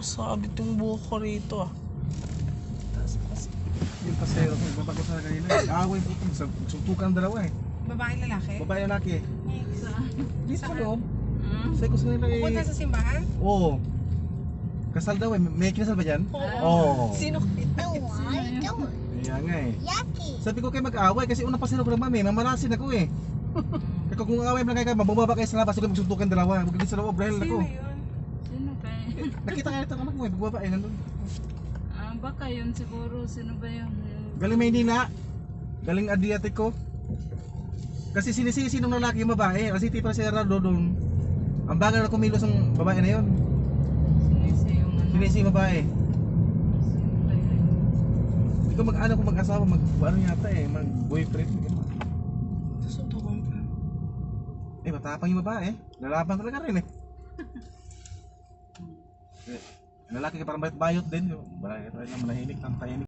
Sabit yung buhok ko rito ah. Yung pasero ko, babago sa kanila. Away po ito, suntukan dalawa eh. Babae lalaki? Babae lalaki eh. Saan? Dito sa loob. Hmm? Sabi ko sa nila eh. Pupunta sa simbahan? Oo. Kasal daw eh. May kinasal ba dyan? Oo. Sino? Kaya nga eh. Sabi ko kayo mag-away kasi una pasero ko naman eh. Mamarasin ako eh. Kaya kung away mo lang kayo, mabubaba kayo sa labas. Huwag magsuntukan dalawa. Huwag kayo sa loob. Brahil ako. Sino yun? Sino kayo? Nakita ka itong anak mo eh. Bubaba eh. Nandun. Baka yun siguro. Sino ba yun? Galing Maynila. Galing Adriatico. Kasi sinisisi nung lalaki yung babae. Kasi tipo si Rado doon. Ang bagal na kumilos ang babae na yun. Sinisi yung ano. Sinisi yung babae. Sino ba yun? Hindi ko mag-ano kung mag-asawa. Mag-ano yata eh. Mag-boyfriend. Susuntukan pa. Eh, matapang yung babae. Lalaban talaga rin eh. Lalaki ka parang bayot-bayot din. Balaki talaga manahimik, ang tahimik.